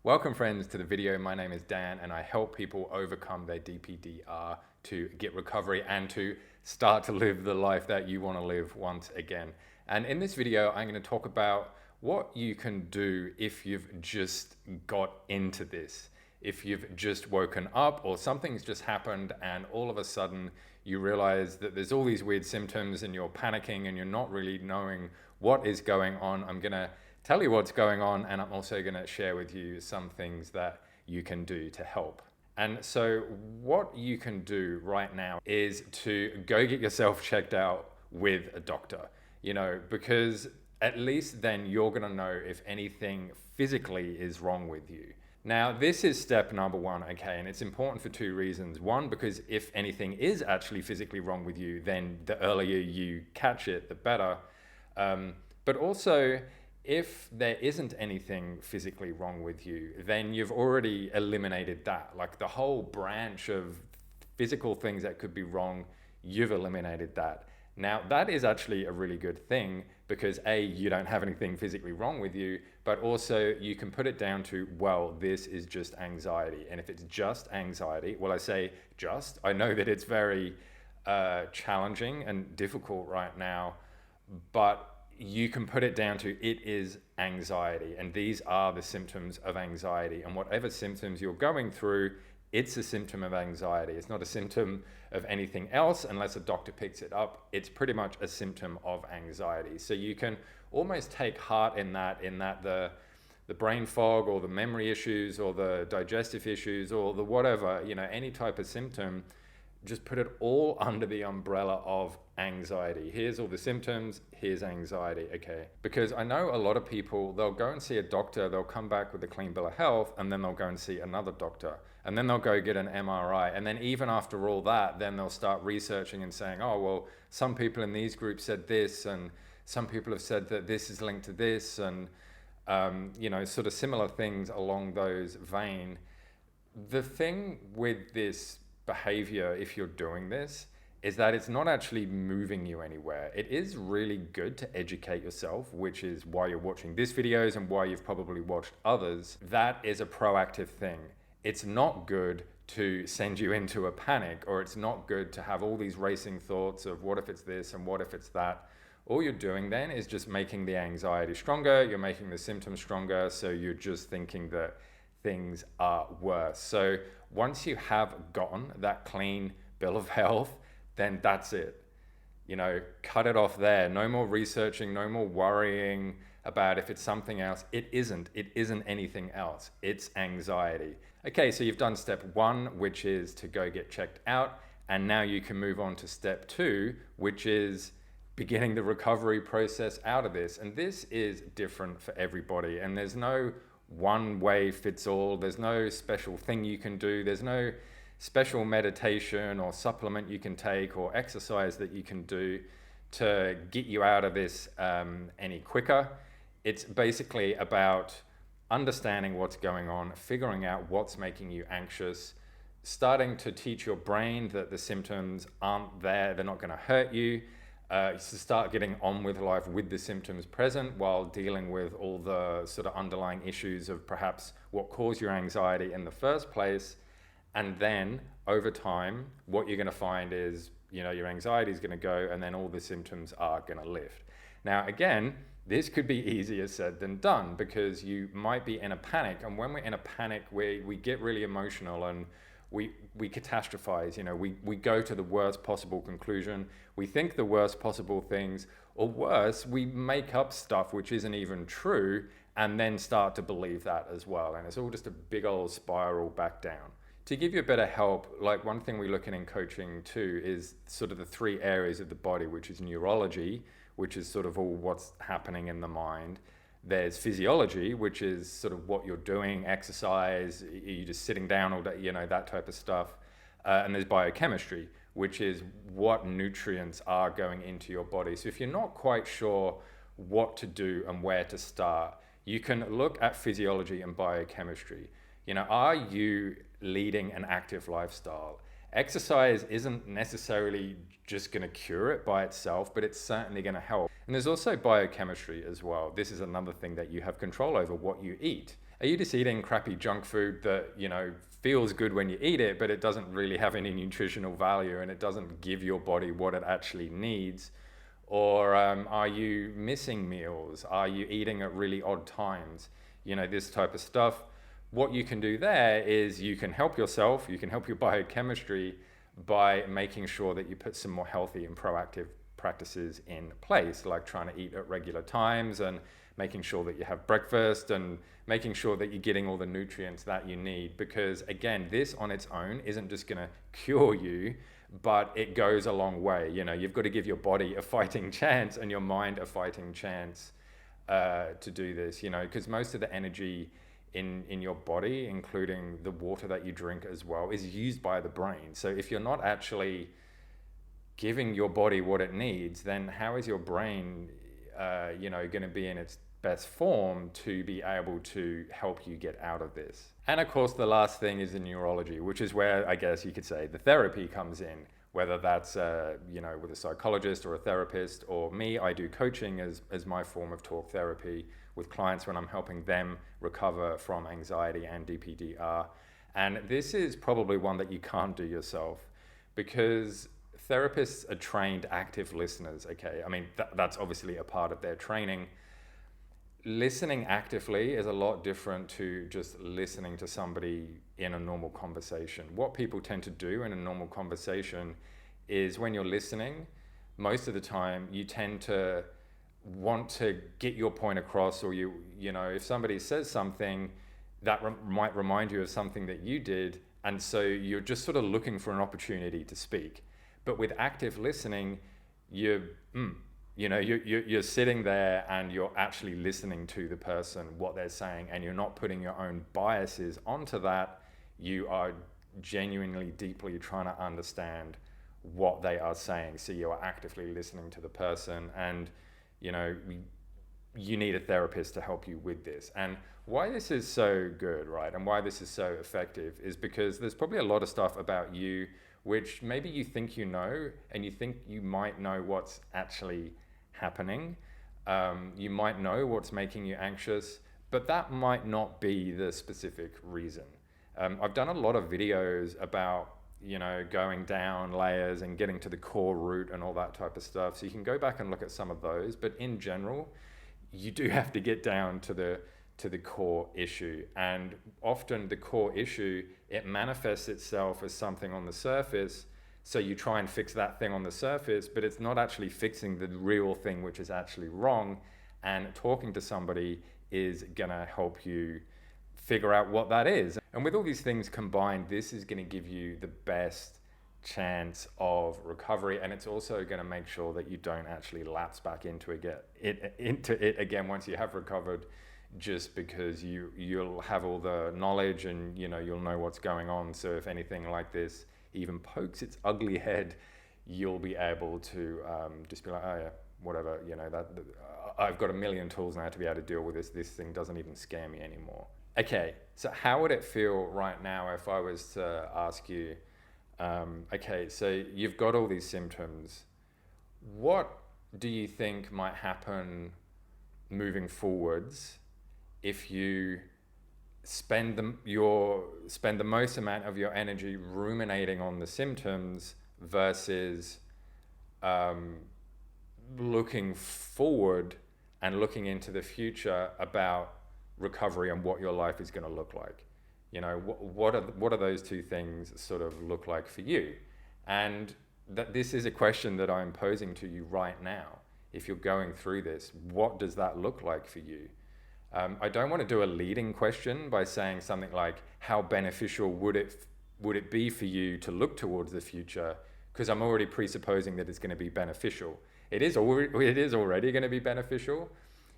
Welcome friends to the video. My name is Dan and I help people overcome their DPDR to get recovery and to start to live the life that you want to live once again. And in this video, I'm going to talk about what you can do if you've just got into this. If you've just woken up or something's just happened and all of a sudden you realize that there's all these weird symptoms and you're panicking and you're not really knowing what is going on. I'm going to tell you what's going on, and I'm also going to share with you some things that you can do to help. And so what you can do right now is to go get yourself checked out with a doctor, because at least then you're going to know if anything physically is wrong with you. Now, this is step number one, okay, and it's important for two reasons. One, because if anything is actually physically wrong with you, then the earlier you catch it, the better. But also, if there isn't anything physically wrong with you, then you've already eliminated that. Like the whole branch of physical things that could be wrong, you've eliminated that. Now, that is actually a really good thing because A, you don't have anything physically wrong with you, but also you can put it down to, well, this is just anxiety. And if it's just anxiety, well, I say just, I know that it's very challenging and difficult right now, but you can put it down to it is anxiety, and these are the symptoms of anxiety. And whatever symptoms you're going through, it's a symptom of anxiety. It's not a symptom of anything else unless a doctor picks it up. It's pretty much a symptom of anxiety. So you can almost take heart in that the brain fog or the memory issues or the digestive issues or the whatever, any type of symptom, just put it all under the umbrella of anxiety. Here's all the symptoms, here's anxiety, okay? Because I know a lot of people, they'll go and see a doctor, they'll come back with a clean bill of health, and then they'll go and see another doctor. And then they'll go get an MRI. And then even after all that, then they'll start researching and saying, oh, well, some people in these groups said this, and some people have said that this is linked to this, and sort of similar things along those vein. The thing with this behavior, if you're doing this, is that it's not actually moving you anywhere. It is really good to educate yourself, which is why you're watching these videos and why you've probably watched others. That is a proactive thing. It's not good to send you into a panic, or it's not good to have all these racing thoughts of what if it's this and what if it's that. All you're doing then is just making the anxiety stronger, you're making the symptoms stronger, so you're just thinking that things are worse. So once you have gotten that clean bill of health, then that's it. Cut it off there. No more researching, no more worrying about if it's something else. It isn't anything else. It's anxiety. Okay, so you've done step one, which is to go get checked out. And now you can move on to step two, which is beginning the recovery process out of this. And this is different for everybody. And there's no one way fits all. There's no special thing you can do. There's no special meditation or supplement you can take or exercise that you can do to get you out of this any quicker. It's basically about understanding what's going on, figuring out what's making you anxious, starting to teach your brain that the symptoms aren't there, they're not going to hurt you. To start getting on with life with the symptoms present while dealing with all the sort of underlying issues of perhaps what caused your anxiety in the first place. And then over time, what you're going to find is, your anxiety is going to go and then all the symptoms are going to lift. Now, again, this could be easier said than done because you might be in a panic. And when we're in a panic, we get really emotional and we catastrophize, we go to the worst possible conclusion. We think the worst possible things, or worse, we make up stuff which isn't even true and then start to believe that as well. And it's all just a big old spiral back down. To give you a bit of help, like one thing we look at in coaching too is sort of the three areas of the body, which is neurology, which is sort of all what's happening in the mind. There's physiology, which is sort of what you're doing, exercise, you're just sitting down all day, that type of stuff. And there's biochemistry, which is what nutrients are going into your body. So if you're not quite sure what to do and where to start, you can look at physiology and biochemistry. Are you leading an active lifestyle? Exercise isn't necessarily just going to cure it by itself, but it's certainly going to help. And there's also biochemistry as well. This is another thing that you have control over, what you eat. Are you just eating crappy junk food that, feels good when you eat it, but it doesn't really have any nutritional value and it doesn't give your body what it actually needs? Or are you missing meals? Are you eating at really odd times? This type of stuff. What you can do there is you can help yourself, you can help your biochemistry by making sure that you put some more healthy and proactive practices in place, like trying to eat at regular times and making sure that you have breakfast and making sure that you're getting all the nutrients that you need. Because again, this on its own isn't just going to cure you, but it goes a long way. You've got to give your body a fighting chance and your mind a fighting chance to do this, because most of the energy in your body, including the water that you drink as well, is used by the brain. So if you're not actually giving your body what it needs, then how is your brain going to be in its best form to be able to help you get out of this? And of course, the last thing is the neurology, which is where I guess you could say the therapy comes in, whether that's with a psychologist or a therapist, or me. I do coaching as my form of talk therapy with clients when I'm helping them recover from anxiety and DPDR. And this is probably one that you can't do yourself, because therapists are trained active listeners, okay? I mean, that's obviously a part of their training. Listening actively is a lot different to just listening to somebody in a normal conversation. What people tend to do in a normal conversation is, when you're listening, most of the time you tend to want to get your point across, or if somebody says something that might remind you of something that you did, and so you're just sort of looking for an opportunity to speak. But with active listening, you're sitting there and you're actually listening to the person, what they're saying, and you're not putting your own biases onto that. You are genuinely, deeply trying to understand what they are saying. So you are actively listening to the person, and you need a therapist to help you with this. And why this is so good, right, and why this is so effective is because there's probably a lot of stuff about you which maybe you think you know, and you think you might know what's actually happening. You might know what's making you anxious, but that might not be the specific reason. I've done a lot of videos about going down layers and getting to the core root and all that type of stuff. So you can go back and look at some of those, but in general, you do have to get down to the core issue. And often the core issue, it manifests itself as something on the surface. So you try and fix that thing on the surface, but it's not actually fixing the real thing, which is actually wrong. And talking to somebody is gonna help you figure out what that is. And with all these things combined, this is gonna give you the best chance of recovery, and it's also going to make sure that you don't actually lapse back into it again once you have recovered, just because you'll have all the knowledge and you'll know what's going on. So if anything like this even pokes its ugly head, you'll be able to just be like, oh yeah, whatever, I've got a million tools now to be able to deal with this thing doesn't even scare me anymore. Okay, so how would it feel right now if I was to ask you, okay, so you've got all these symptoms. What do you think might happen moving forwards if you spend the most amount of your energy ruminating on the symptoms versus looking forward and looking into the future about recovery and what your life is going to look like? What are those two things sort of look like for you? And that this is a question that I'm posing to you right now. If you're going through this, what does that look like for you? I don't want to do a leading question by saying something like, how beneficial would it be for you to look towards the future? Because I'm already presupposing that it's going to be beneficial. It is already going to be beneficial,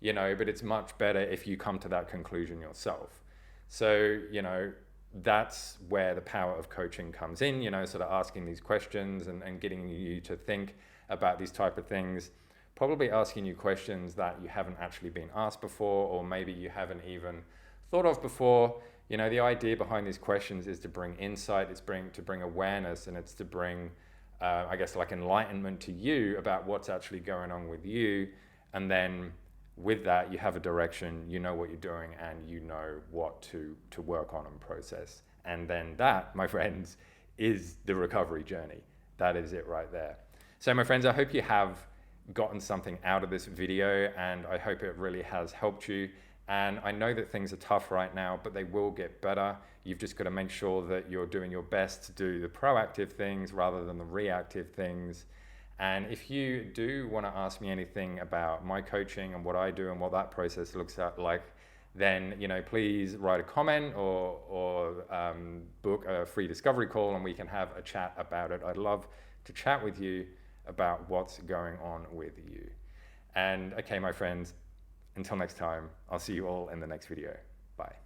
but it's much better if you come to that conclusion yourself. So, that's where the power of coaching comes in, sort of asking these questions and getting you to think about these type of things, probably asking you questions that you haven't actually been asked before, or maybe you haven't even thought of before. The idea behind these questions is to bring insight, to bring awareness, and it's to bring, I guess, like enlightenment to you about what's actually going on with you. And then with that, you have a direction, you know what you're doing, and you know what to work on and process. And then that, my friends, is the recovery journey. That is it right there. So my friends, I hope you have gotten something out of this video, and I hope it really has helped you. And I know that things are tough right now, but they will get better. You've just got to make sure that you're doing your best to do the proactive things rather than the reactive things. And if you do want to ask me anything about my coaching and what I do and what that process looks like, then please write a comment or book a free discovery call, and we can have a chat about it. I'd love to chat with you about what's going on with you. And okay, my friends, until next time, I'll see you all in the next video. Bye.